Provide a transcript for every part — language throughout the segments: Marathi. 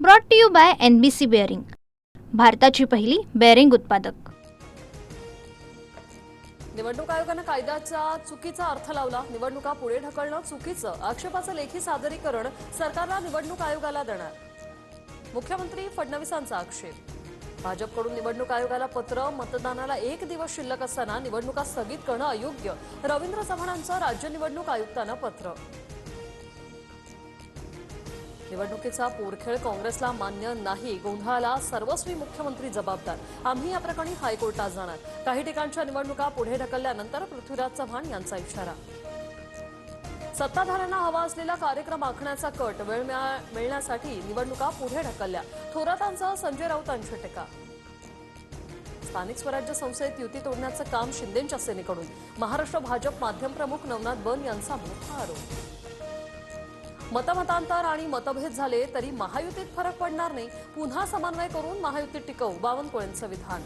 Brought to you by NBC bearing, भारताची पहिली बेअरिंग उत्पादक। निवडणूक आयोगाने कायद्याचा चुकीचा अर्थ लावला, निवडणुका पुढे ढकलणं चुकीचं, आक्षेपाचं लेखी सादरीकरण सरकारला निवडणूक आयोगाला देणार, मुख्यमंत्री फडणवीसांचा आक्षेप। भाजपकडून निवडणूक आयोगाला पत्र, मतदानाला 1 दिवस शिल्लक असताना निवडणुका स्थगित करणं अयोग्य, रवींद्र चव्हाणांचं राज्य निवडणूक आयुक्तांना पत्र। निवडणुकीचा पोरखेळ काँग्रेसला मान्य नाही, गोंधळाला सर्वस्वी मुख्यमंत्री जबाबदार, आम्ही या प्रकरणी हायकोर्टात जाणार, काही ठिकाणच्या निवडणुका पुढे ढकलल्यानंतर पृथ्वीराज चव्हाण यांचा इशारा। सत्ताधाऱ्यांना हवा असलेला कार्यक्रम आखण्याचा कट, वेळ मिळण्यासाठी निवडणुका पुढे ढकलल्या, थोरातांसह संजय राऊतांची टीका। स्थानिक स्वराज्य संस्थेत युती तोडण्याचं काम शिंदेंच्या सेनेकडून, महाराष्ट्र भाजप माध्यम प्रमुख नवनाथ बन यांचा मोठा आरोप। मतमतांतर आणि मतभेद झाले तरी महायुतीत फरक पडणार नाही, पुन्हा समन्वय करून महायुतीत टिकवू, बावनकुळेंचं विधान।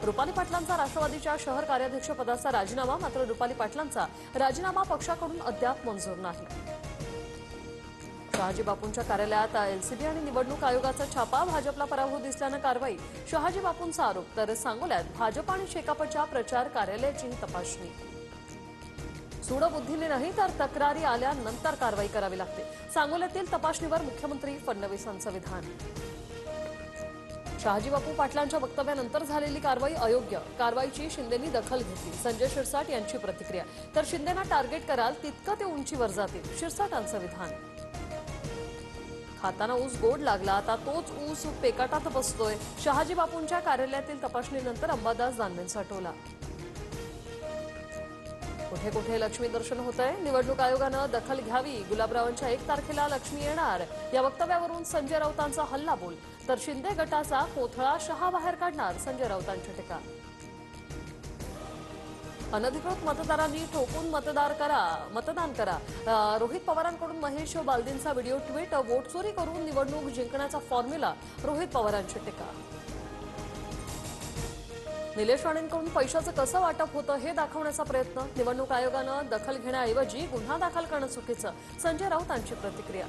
रुपाली पाटलांचा राष्ट्रवादीच्या शहर कार्याध्यक्ष पदाचा राजीनामा, मात्र रुपाली पाटलांचा राजीनामा पक्षाकडून अद्याप मंजूर नाही। शहाजी बापूंच्या कार्यालयात LCB आणि निवडणूक आयोगाचा छापा, भाजपला पराभव दिसल्यानं कारवाई, शहाजी बापूंचा आरोप, तर सांगोल्यात भाजप आणि शेकापच्या प्रचार कार्यालयाचीही तपासणी। सूडबुद्धीने नाही तर तक्रारी आल्यानंतर कारवाई करावी लागते, सांगोल्यातील तपासणीवर मुख्यमंत्री फडणवीसांचं विधान। शहाजी बापू पाटलांच्या वक्तव्यानंतर झालेली कारवाई अयोग्य, कारवाईची शिंदेंनी दखल घेतली, संजय शिरसाट यांची प्रतिक्रिया, तर शिंदेंना टार्गेट कराल तितकं ते उंचीवर जातील, शिरसाटांचं विधान। खाताना ऊस गोड लागला, आता तोच ऊस पेकाटात बसतोय, शहाजी बापूंच्या कार्यालयातील तपासणीनंतर अंबादास दानवेंचा टोला। कुठे कुठे लक्ष्मी दर्शन होतंय, निवडणूक आयोगानं दखल घ्यावी, गुलाबरावांच्या 1 तारखेला लक्ष्मी येणार, या वक्तव्यावरून संजय राऊतांचा हल्लाबोल, तर शिंदे गटाचा कोथळा शहा बाहेर काढणार, संजय राऊतांची टीका। अनधिकृत मतदारांनी ठोकून मतदान करा, रोहित पवारांकडून महेश बालदींचा व्हिडिओ ट्विट, वोट चोरी करून निवडणूक जिंकण्याचा फॉर्म्युला, रोहित पवारांची टीका। निलेश राणेंकडून पैशाचं कसं वाटप होतं हे दाखवण्याचा प्रयत्न, निवडणूक आयोगानं दखल घेण्याऐवजी गुन्हा दाखल करणं चुकीचं, संजय राऊतांची प्रतिक्रिया।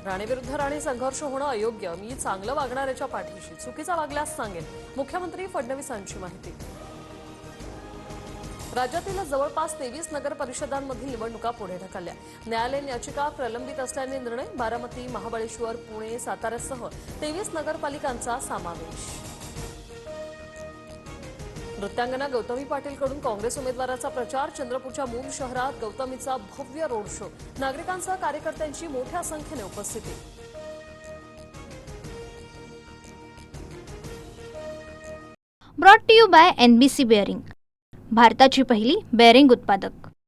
राणेविरुद्ध राणे संघर्ष होणं अयोग्य, मी चांगलं वागणाऱ्याच्या पाठीशी, चुकीचा वागल्यास सांगेन, मुख्यमंत्री फडणवीसांची माहिती। राज्यातील जवळपास 23 नगर परिषदांमधील निवडणुका पुढे ढकलल्या, न्यायालयीन याचिका प्रलंबित असल्याने निर्णय, बारामती, महाबळेश्वर, पुणे, साताऱ्यासह 23 नगरपालिकांचा समावेश। नृत्यांगना गौतमी पाटीलकडून काँग्रेस उमेदवाराचा प्रचार, चंद्रपूरच्या मूळ शहरात गौतमीचा भव्य रोड शो, नागरिकांसह कार्यकर्त्यांची मोठ्या संख्येने उपस्थिती। Brought to you by NBC bearing, भारताची पहिली बेअरिंग उत्पादक।